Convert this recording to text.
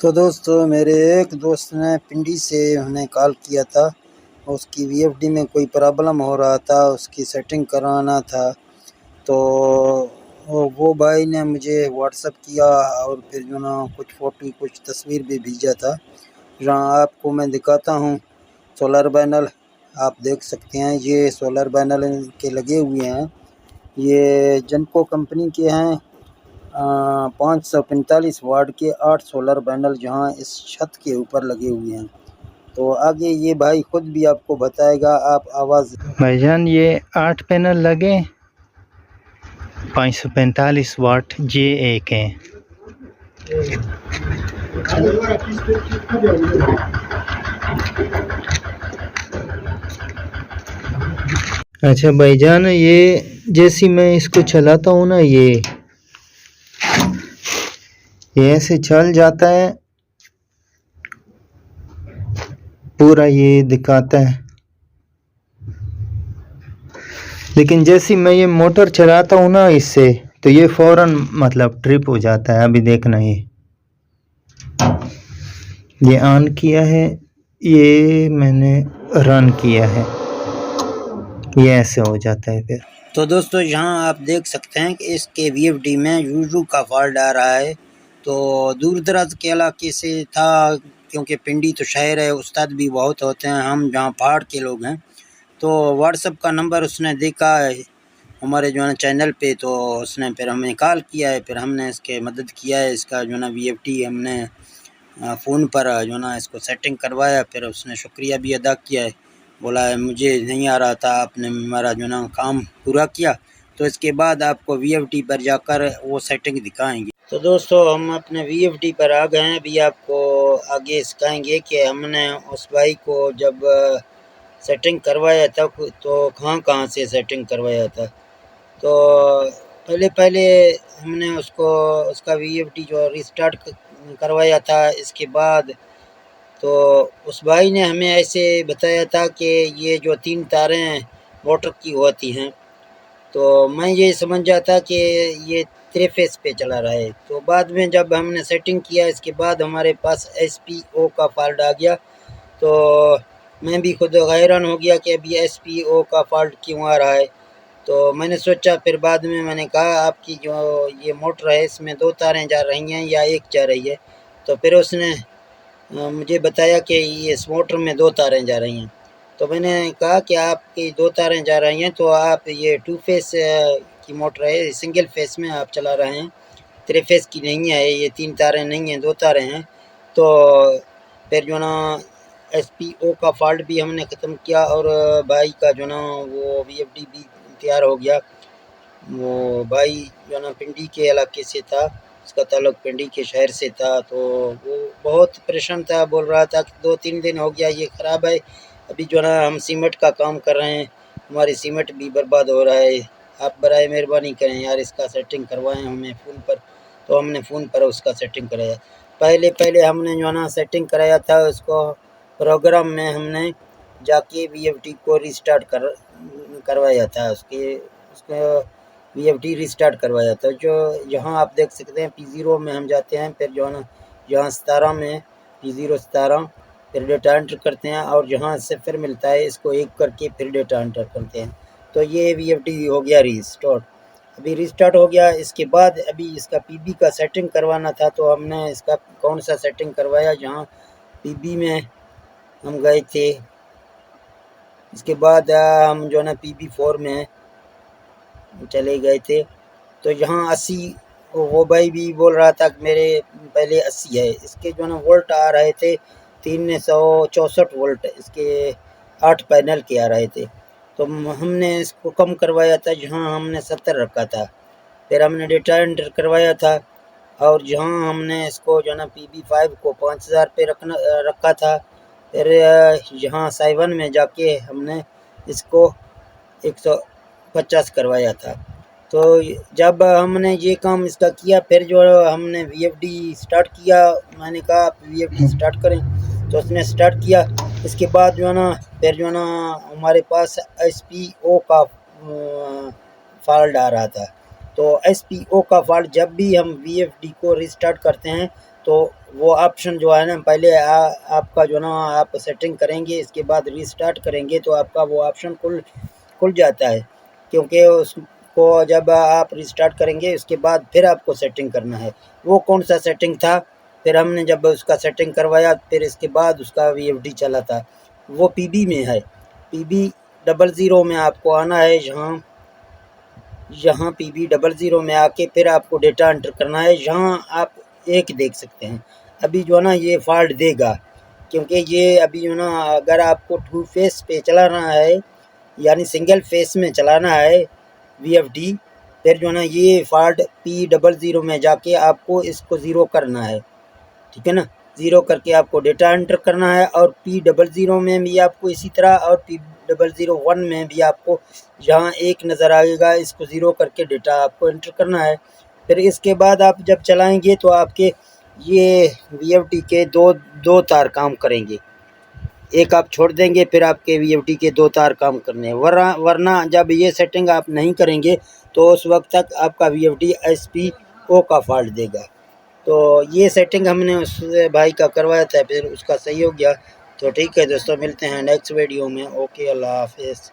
تو دوستو میرے ایک دوست نے پنڈی سے ہمیں کال کیا تھا، اس کی وی ایف ڈی میں کوئی پرابلم ہو رہا تھا، اس کی سیٹنگ کرانا تھا۔ تو وہ بھائی نے مجھے واٹس اپ کیا اور پھر جو نا کچھ فوٹو کچھ تصویر بھی بھیجا تھا، جہاں آپ کو میں دکھاتا ہوں۔ سولر پینل آپ دیکھ سکتے ہیں، یہ سولر پینل کے لگے ہوئے ہیں، یہ جنکو کمپنی کے ہیں۔ 545 واٹ کے 8 سولر پینل جہاں اس چھت کے اوپر لگے ہوئے ہیں۔ تو آگے یہ بھائی خود بھی آپ کو بتائے گا، آپ آواز۔ بھائی جان یہ 8 پینل لگے 545 واٹ J1 ہیں۔ اچھا بھائی جان، یہ جیسی میں اس کو چلاتا ہوں نا، یہ ایسے چل جاتا ہے، پورا یہ دکھاتا ہے، لیکن جیسی میں یہ موٹر چلاتا ہوں نا اس سے، تو یہ فوراً مطلب ٹرپ ہو جاتا ہے۔ ابھی دیکھنا، یہ آن کیا ہے، یہ میں نے رن کیا ہے، یہ ایسے ہو جاتا ہے پھر۔ تو دوستو یہاں آپ دیکھ سکتے ہیں کہ اس کے وی ایف ڈی میں یوزو کا فالٹ آ رہا ہے۔ تو دور دراز کے علاقے سے تھا، کیونکہ پنڈی تو شہر ہے، استاد بھی بہت ہوتے ہیں، ہم جہاں پہاڑ کے لوگ ہیں۔ تو واٹس اپ کا نمبر اس نے دیکھا ہے ہمارے جو ہے نا چینل پہ، تو اس نے پھر ہمیں کال کیا ہے، پھر ہم نے اس کے مدد کیا ہے، اس کا جو ہے نا وی ایف ڈی ہم نے فون پر جو ہے نا اس کو سیٹنگ کروایا۔ پھر اس نے شکریہ بھی ادا کیا ہے، بولا ہے مجھے نہیں آ رہا تھا، آپ نے ہمارا جو ہے نا کام پورا کیا۔ تو اس کے بعد آپ کو وی ایف ڈی پر جا کر وہ سیٹنگ دکھائیں گے۔ تو دوستو ہم اپنے وی ایف ڈی پر آ گئے ہیں، ابھی آپ کو آگے سکھائیں گے کہ ہم نے اس بھائی کو جب سیٹنگ کروایا تھا تو کہاں سے سیٹنگ کروایا تھا۔ تو پہلے ہم نے اس کا وی ایف ڈی جو ریسٹارٹ کروایا تھا۔ اس کے بعد تو اس بھائی نے ہمیں ایسے بتایا تھا کہ یہ جو 3 تاریں موٹر کی ہوتی ہیں، تو میں یہ سمجھا تھا کہ یہ 3 فیس پہ چلا رہا ہے۔ تو بعد میں جب ہم نے سیٹنگ کیا، اس کے بعد ہمارے پاس SPO کا فالٹ آ گیا۔ تو میں بھی خود حیران ہو گیا کہ ابھی SPO کا فالٹ کیوں آ رہا ہے۔ تو میں نے سوچا، پھر بعد میں نے کہا آپ کی جو یہ موٹر ہے اس میں 2 تاریں جا رہی ہیں یا 1 جا رہی ہے۔ تو پھر اس نے مجھے بتایا کہ اس موٹر میں 2 تاریں جا رہی ہیں۔ تو میں نے کہا کہ آپ کی 2 تاریں جا رہی ہیں، تو آپ یہ 2 فیس کی موٹر ہے، سنگل فیس میں آپ چلا رہے ہیں، 3 فیس کی نہیں ہے، یہ 3 تاریں نہیں ہیں، 2 تاریں ہیں۔ تو پھر جو نا SPO کا فالٹ بھی ہم نے ختم کیا، اور بھائی کا جو نا وہ وی ایف ڈی بھی تیار ہو گیا۔ وہ بھائی جو نا پنڈی کے علاقے سے تھا، اس کا تعلق پنڈی کے شہر سے تھا۔ تو وہ بہت پریشان تھا، بول رہا تھا کہ 2-3 دن ہو گیا یہ خراب ہے، ابھی جو نا ہم سیمنٹ کا کام کر رہے ہیں، ہماری سیمنٹ بھی برباد ہو رہا ہے، آپ برائے مہربانی کریں یار، اس کا سیٹنگ کروائیں ہمیں فون پر۔ تو ہم نے فون پر اس کا سیٹنگ کرایا۔ پہلے ہم نے جو نا سیٹنگ کرایا تھا، اس کو پروگرام میں ہم نے جا کے وی ایف ڈی کو ریسٹارٹ کروایا تھا، اس کو وی ایف ڈی ریسٹارٹ کروایا تھا۔ جو یہاں آپ دیکھ سکتے ہیں P0 میں ہم جاتے ہیں، پھر جو ہے نا یہاں 17 میں P0 17 پھر ڈیٹا انٹر کرتے ہیں، اور جہاں صفر ملتا ہے اس کو 1 کر کے پھر ڈیٹا انٹر کرتے ہیں۔ تو یہ وی ایف ڈی ہو گیا ریسٹارٹ، ابھی ریسٹارٹ ہو گیا۔ اس کے بعد ابھی اس کا پی بی کا سیٹنگ کروانا تھا، تو ہم نے اس کا کون سا سیٹنگ کروایا، جہاں پی بی میں ہم گئے تھے۔ اس کے بعد ہم جو ہے نا PB4 میں چلے گئے تھے۔ تو یہاں 80، وہ بھائی بھی بول رہا تھا کہ میرے پہلے 80 ہے، اس کے جو ہے نا وولٹ آ رہے تھے 364 وولٹ، اس کے 8 پینل کے آ رہے تھے۔ تو ہم نے اس کو کم کروایا تھا، جہاں ہم نے 70 رکھا تھا، پھر ہم نے ڈیٹا انٹر کروایا تھا، اور جہاں ہم نے اس کو جو ہے نا PB5 کو 5000 پہ رکھا تھا، پھر یہاں سائیون میں جا کے ہم نے اس کو 150 کروایا تھا۔ تو جب ہم نے یہ کام اس کا کیا، پھر جو ہم نے وی ایف ڈی سٹارٹ کیا، میں نے کہا آپ وی ایف ڈی سٹارٹ کریں، تو اس نے سٹارٹ کیا۔ اس کے بعد جو ہے نا پھر جو ہے نا ہمارے پاس SPO کا فالٹ آ رہا تھا۔ تو SPO کا فالٹ جب بھی ہم وی ایف ڈی کو ریسٹارٹ کرتے ہیں تو تو وہ آپشن جو ہے نا پہلے آپ کا جو نا آپ سیٹنگ کریں گے، اس کے بعد ریسٹارٹ کریں گے تو آپ کا وہ آپشن کھل جاتا ہے، کیونکہ اس کو جب آپ ریسٹارٹ کریں گے اس کے بعد پھر آپ کو سیٹنگ کرنا ہے۔ وہ کون سا سیٹنگ تھا؟ پھر ہم نے جب اس کا سیٹنگ کروایا پھر اس کے بعد اس کا VFD چلا تھا، وہ پی بی میں ہے۔ PB00 میں آپ کو آنا ہے، یہاں PB00 میں آ کے پھر آپ کو ڈیٹا انٹر کرنا ہے۔ یہاں آپ ایک دیکھ سکتے ہیں ابھی جو ہے نا یہ فالٹ دے گا، کیونکہ یہ ابھی جو ہے نا اگر آپ کو 2 فیس پہ چلانا ہے یعنی سنگل فیس میں چلانا ہے VFD، پھر جو ہے نا یہ فالٹ P00 میں جا کے آپ کو اس کو 0 کرنا ہے، ٹھیک ہے نا، 0 کر کے آپ کو ڈیٹا انٹر کرنا ہے۔ اور P00 میں بھی آپ کو اسی طرح، اور P001 میں بھی آپ کو یہاں ایک نظر آئے گا، اس کو 0 کر کے ڈیٹا آپ کو انٹر کرنا ہے۔ پھر اس کے بعد آپ جب چلائیں گے تو آپ کے یہ VFD کے دو تار کام کریں گے، ایک آپ چھوڑ دیں گے پھر آپ کے VFD کے 2 تار کام کرنے ہیں، ورنہ جب یہ سیٹنگ آپ نہیں کریں گے تو اس وقت تک آپ کا VFD SPO کا فالٹ دے گا۔ تو یہ سیٹنگ ہم نے اس بھائی کا کروایا تھا، پھر اس کا صحیح ہو گیا۔ تو ٹھیک ہے دوستوں، ملتے ہیں نیکسٹ ویڈیو میں۔ اوکے، اللہ حافظ۔